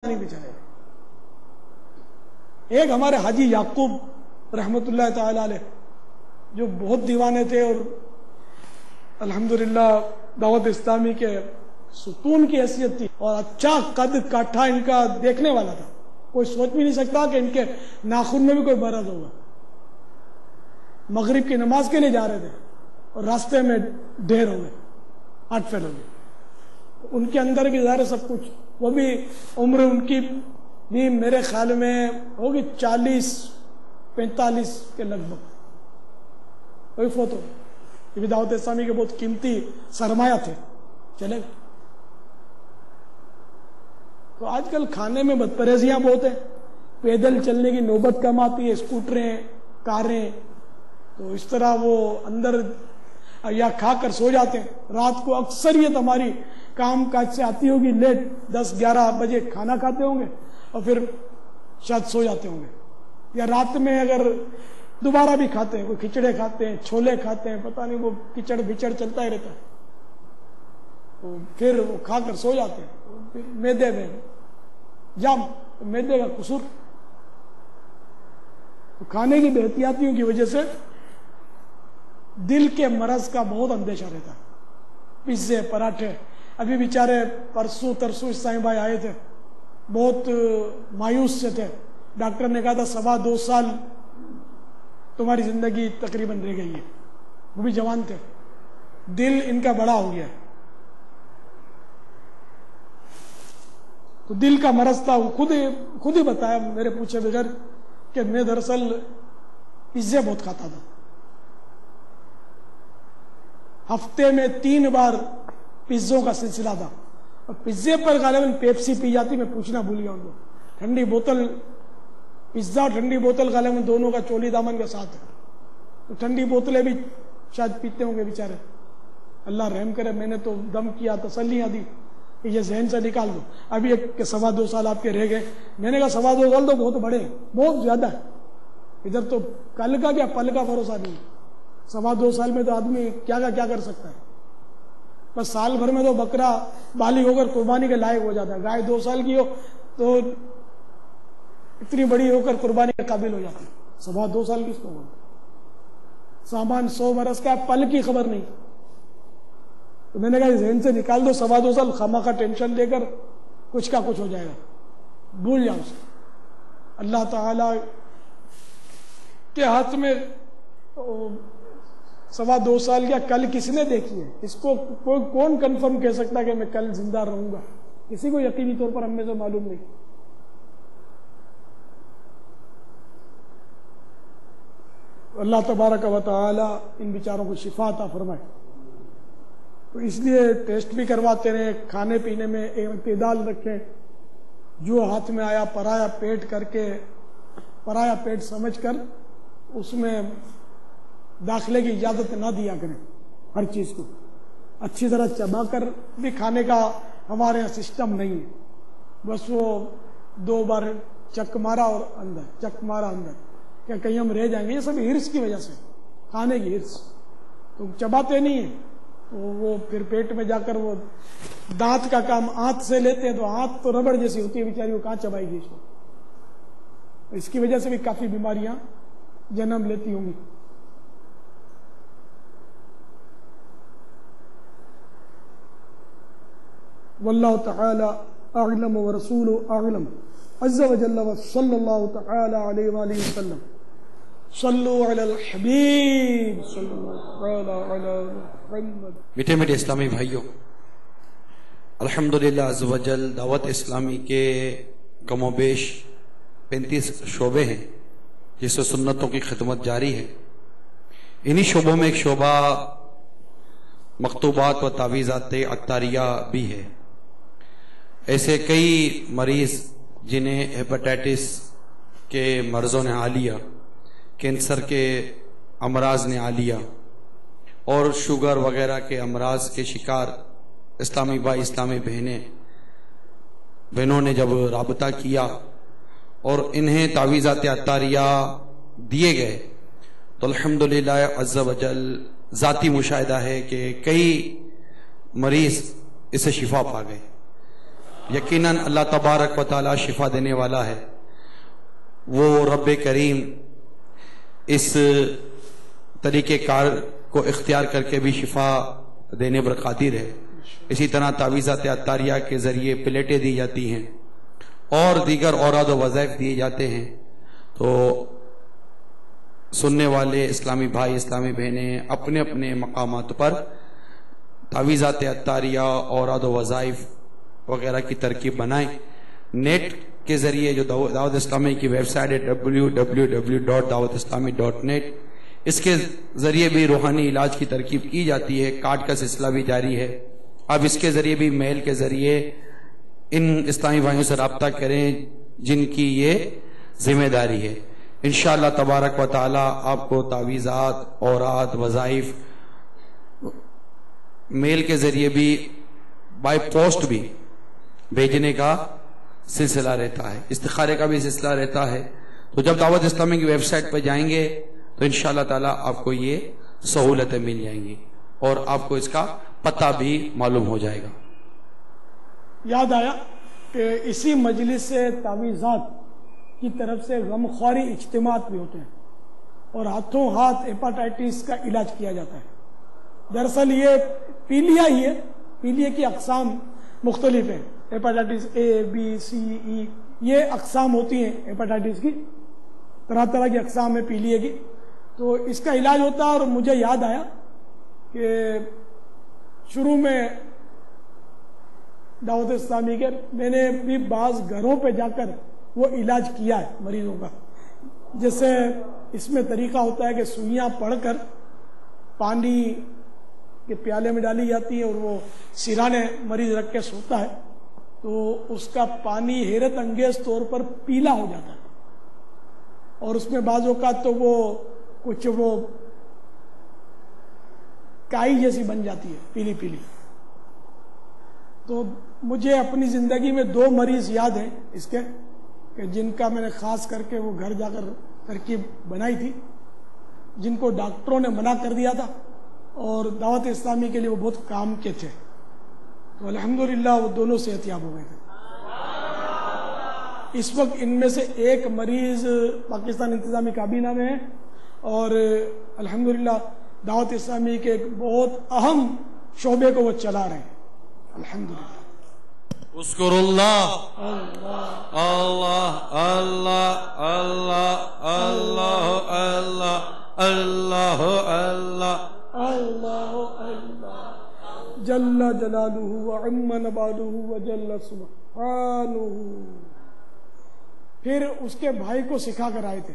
نہیں بچائے. ایک ہمارے حاجی یعقوب رحمت اللہ تعالی علیہ جو بہت دیوانے تھے اور الحمدللہ دعوت اسلامی کے ستون کی حیثیت تھی اور اچھا قد کاٹھا ان کا دیکھنے والا تھا. کوئی سوچ بھی نہیں سکتا کہ ان کے ناخن میں بھی کوئی مرض ہوگا. مغرب کی نماز کے لیے جا رہے تھے اور راستے میں ڈھیر ہو گئے, ہارٹ فیل ہو گئے. ان کے اندر بھی ظاہر سب کچھ, وہ بھی عمر ان کی بھی میرے خیال میں ہوگی 40-45 کے لگ بھگ, کوئی فوت ہو. یہ بھی دعوت اسلامی کے بہت قیمتی سرمایہ تھے, چلے گئے. تو آج کل کھانے میں بدپرہیزیاں بہت ہیں, پیدل چلنے کی نوبت کم آتی ہے, اسکوٹریں کاریں, تو اس طرح وہ اندر یا کھا کر سو جاتے ہیں. رات کو اکثریت ہماری کام کاج سے آتی ہوگی لیٹ, 10-11 بجے کھانا کھاتے ہوں گے اور پھر شاید سو جاتے ہوں گے, یا رات میں اگر دوبارہ بھی کھاتے ہیں, کوئی کھچڑے کھاتے ہیں, چھولے کھاتے ہیں, پتہ نہیں وہ کچڑ بچڑ چلتا ہی رہتا ہے, تو پھر وہ کھا کر سو جاتے ہیں. پھر میدے میں جام, میدے کا قصور. کھانے کی بے احتیاطیوں کی وجہ سے دل کے مرض کا بہت اندیشہ رہتا ہے. پیزے پراٹھے, ابھی بیچارے پرسوں ترسوں اسلامی بھائی آئے تھے, بہت مایوس سے تھے. ڈاکٹر نے کہا تھا 2.25 سال تمہاری زندگی تقریباً رہ گئی ہے. وہ بھی جوان تھے, دل ان کا بڑا ہو گیا. تو دل کا مرض تھا. وہ خود ہی بتایا میرے پوچھے بغیر کہ میں دراصل پیزے بہت کھاتا تھا. ہفتے میں 3 بار پیزوں کا سلسلہ تھا, اور پیزے پر غالباً پیپسی پی جاتی. میں پوچھنا بھول گیا ان کو. ٹھنڈی بوتل, پیزا اور ٹھنڈی بوتل غالباً دونوں کا چولی دامن کے ساتھ ہے. تو ٹھنڈی بوتلیں بھی شاید پیتے ہوں گے بیچارے. اللہ رحم کرے. میں نے تو دم کیا, تسلیاں دی کہ یہ ذہن سے نکال دو. ابھی ایک کہ 2.25 سال آپ کے رہ گئے. میں نے کہا 2.25 سال تو بہت بڑے ہیں, بہت زیادہ ہے. ادھر تو کل کا کیا پل کا بھروسہ نہیں. 2.25 سال میں تو آدمی کیا کر سکتا ہے. بس سال بھر میں تو بکرا بالغ ہو کر قربانی کے لائق ہو جاتا ہے. گائے 2 سال کی ہو تو اتنی بڑی ہو کر قربانی کے قابل ہو جاتی ہے. 2.25 سال کی اس کو سامان 100 برس کا, پل کی خبر نہیں. تو میں نے کہا ذہن سے نکال دو. 2.25 سال خامہ کا ٹینشن لے کر کچھ کا کچھ ہو جائے گا, بھول جاؤ اسے. اللہ تعالی کے ہاتھ میں 2.25 سال کیا کل کس نے دیکھی ہے. اس کو کون کنفرم کہہ سکتا کہ میں کل زندہ رہوں گا. کسی کو یقینی طور پر ہم میں سے معلوم نہیں. اللہ تبارک و تعالی ان بیچاروں کو شفا عطا فرمائے. تو اس لیے ٹیسٹ بھی کرواتے رہے, کھانے پینے میں اعتدال رکھیں. جو ہاتھ میں آیا پرایا پیٹ کر کے, پرایا پیٹ سمجھ کر اس میں داخلے کی اجازت نہ دیا کریں. ہر چیز کو اچھی طرح چبا کر بھی کھانے کا ہمارے یہاں سسٹم نہیں ہے. بس وہ 2 بار چک مارا اور اندر, چک مارا اندر, کیا کہیں ہم رہ جائیں گے. یہ سب ہرس کی وجہ سے, کھانے کی ہرس. تو چباتے نہیں ہیں, وہ پھر پیٹ میں جا کر وہ دانت کا کام آنت سے لیتے ہیں. تو آنت تو ربڑ جیسی ہوتی ہے بیچاری, وہ کہاں چبائے گی اس کو. اس کی وجہ سے بھی کافی بیماریاں جنم لیتی ہوں گی. واللہ تعالی اعلم ورسول اعلم عز وجل وصلی اللہ تعالی علیہ وآلہ وسلم. صلو علی الحبیب صلی اللہ علیہ محمد. میٹھے میٹھے اسلامی بھائیوں, الحمدللہ عز وجل دعوت اسلامی کے کم و بیش 35 شعبے ہیں جس سے سنتوں کی خدمت جاری ہے. انہی شعبوں میں ایک شعبہ مکتوبات و تعویذات عطاریہ بھی ہے. ایسے کئی مریض جنہیں ہیپاٹائٹس کے مرضوں نے آ لیا, کینسر کے امراض نے آ لیا, اور شوگر وغیرہ کے امراض کے شکار اسلامی بھائی اسلامی بہنوں نے جب رابطہ کیا اور انہیں تعویذات عطاریہ دیے گئے تو الحمدللہ عز وجل ذاتی مشاہدہ ہے کہ کئی مریض اسے شفا پا گئے. یقیناً اللہ تبارک و تعالی شفا دینے والا ہے. وہ رب کریم اس طریقہ کار کو اختیار کر کے بھی شفا دینے پر قادر ہے. اسی طرح تعویذات عطاریہ کے ذریعے پلیٹیں دی جاتی ہیں اور دیگر اوراد و وظائف دیے جاتے ہیں. تو سننے والے اسلامی بھائی اسلامی بہنیں اپنے اپنے مقامات پر تعویذات عطاریہ اوراد و وظائف وغیرہ کی ترکیب بنائیں. نیٹ کے ذریعے جو دعوت اسلامی کی ویب سائٹ ہے www.dawatislami.net، اس کے ذریعے بھی روحانی علاج کی ترکیب کی جاتی ہے. کارڈ کا سلسلہ بھی جاری ہے. اب اس کے ذریعے بھی میل کے ذریعے ان اسلامی بھائیوں سے رابطہ کریں جن کی یہ ذمہ داری ہے. انشاءاللہ تبارک و تعالی آپ کو تعویذات اوراد وظائف میل کے ذریعے بھی بائی پوسٹ بھی بھیجنے کا سلسلہ رہتا ہے. استخارے کا بھی سلسلہ رہتا ہے. تو جب دعوت اسلامی کی ویب سائٹ پہ جائیں گے تو انشاءاللہ تعالی آپ کو یہ سہولتیں مل جائیں گی اور آپ کو اس کا پتہ بھی معلوم ہو جائے گا. یاد آیا کہ اسی مجلس سے تعویذات کی طرف سے غمخواری اجتماعات بھی ہوتے ہیں اور ہاتھوں ہاتھ ہیپاٹائٹس کا علاج کیا جاتا ہے. دراصل یہ پیلیا ہی ہے. پیلیے کی اقسام مختلف ہیں. ہیپاٹائٹس اے بی سی ای یہ اقسام ہوتی ہیں ہیپاٹائٹس کی. طرح طرح کی اقسام ہے پیلیے کی. تو اس کا علاج ہوتا ہے. اور مجھے یاد آیا کہ شروع میں دعوت اسلامی کے میں نے بھی بعض گھروں پہ جا کر وہ علاج کیا ہے مریضوں کا. جیسے اس میں طریقہ ہوتا ہے کہ سوئیاں پڑھ کر پانی کے پیالے میں ڈالی جاتی ہیں اور وہ سرانے مریض رکھ کے سوتا ہے تو اس کا پانی حیرت انگیز طور پر پیلا ہو جاتا ہے اور اس میں بعض اوقات تو وہ کچھ وہ کائی جیسی بن جاتی ہے پیلی پیلی. تو مجھے اپنی زندگی میں 2 مریض یاد ہیں اس کے کہ جن کا میں نے خاص کر کے وہ گھر جا کر ترکیب بنائی تھی جن کو ڈاکٹروں نے منع کر دیا تھا اور دعوت اسلامی کے لیے وہ بہت کام کے تھے. تو الحمدللہ وہ دونوں صحت یاب ہو گئے تھے. اس وقت ان میں سے ایک مریض پاکستان انتظامی کابینہ میں ہے اور الحمدللہ دعوت اسلامی کے ایک بہت اہم شعبے کو وہ چلا رہے ہیں. الحمدللہ. اذکر اللہ اللہ اللہ اللہ اللہ اللہ اللہ اللہ اللہ اللہ جل جلالہ وعم نبالہ وجل سبحانہ. پھر اس کے بھائی کو سکھا کر آئے تھے.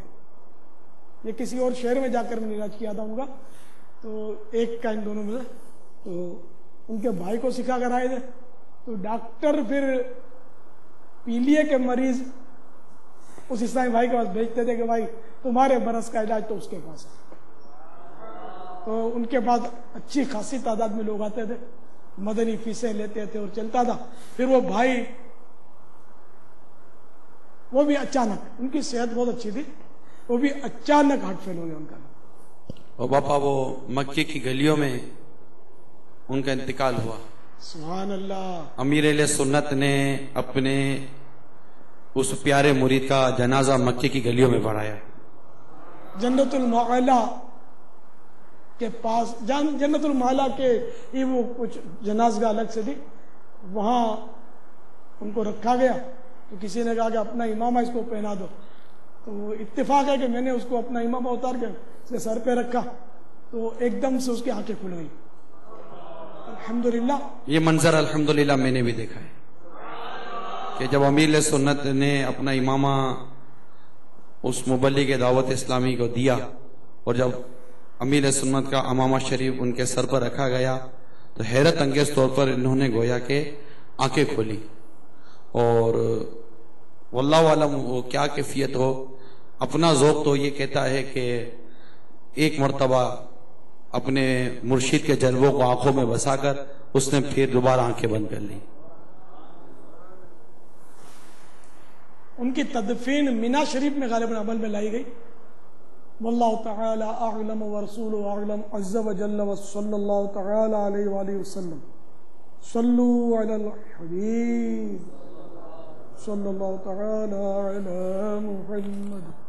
یہ کسی اور شہر میں جا کر میں نے علاج کیا تھا ان کا. تو ایک کا ان دونوں میں تو ان کے بھائی کو سکھا کر آئے تھے. تو ڈاکٹر پھر پیلیے کے مریض اس اسلامی بھائی کے پاس بھیجتے تھے کہ بھائی تمہارے برس کا علاج تو اس کے پاس ہے. تو ان کے پاس اچھی خاصی تعداد میں لوگ آتے تھے. مدنی فیسیں لیتے تھے اور چلتا تھا. پھر وہ بھائی وہ بھی اچانک ان کی صحت بہت اچھی تھی وہ بھی اچانک ہارٹ فیل ہو گیا ان کا. اور باپا وہ مکے کی گلیوں میں ان کا انتقال ہوا. سبحان اللہ. امیر اہل سنت نے اپنے اس پیارے مرید کا جنازہ مکے کی گلیوں میں پڑھایا. جنت المعلا کے پاس جنت المعلا کے ہی وہ کچھ جنازگاہ الگ سے تھی وہاں ان کو رکھا گیا. تو کسی نے کہا کہ اپنا امامہ اس کو پہنا دو. تو اتفاق ہے کہ میں نے اس کو اپنا امامہ اتار کے اس کے سر پہ رکھا تو ایک دم سے اس کی آنکھیں کھل گئی. الحمدللہ. یہ منظر الحمدللہ میں نے بھی دیکھا ہے کہ جب امیر سنت نے اپنا امامہ اس مبلغ دعوت اسلامی کو دیا اور جب امیر سنت کا امامہ شریف ان کے سر پر رکھا گیا تو حیرت انگیز طور پر انہوں نے گویا کہ آنکھیں کھولی. اور واللہ عالم وہ کیا کیفیت ہو. اپنا ذوق تو یہ کہتا ہے کہ ایک مرتبہ اپنے مرشد کے جلووں کو آنکھوں میں بسا کر اس نے پھر دوبارہ آنکھیں بند کر لی. ان کی تدفین مینا شریف میں غالباً عمل میں لائی گئی. واللہ تعالی اعلم ورسولہ اعلم عز وجل وصلی اللہ تعالی علیہ وآلہ وسلم. صلوا علی الحبیب. صلی اللہ تعالی علی محمد.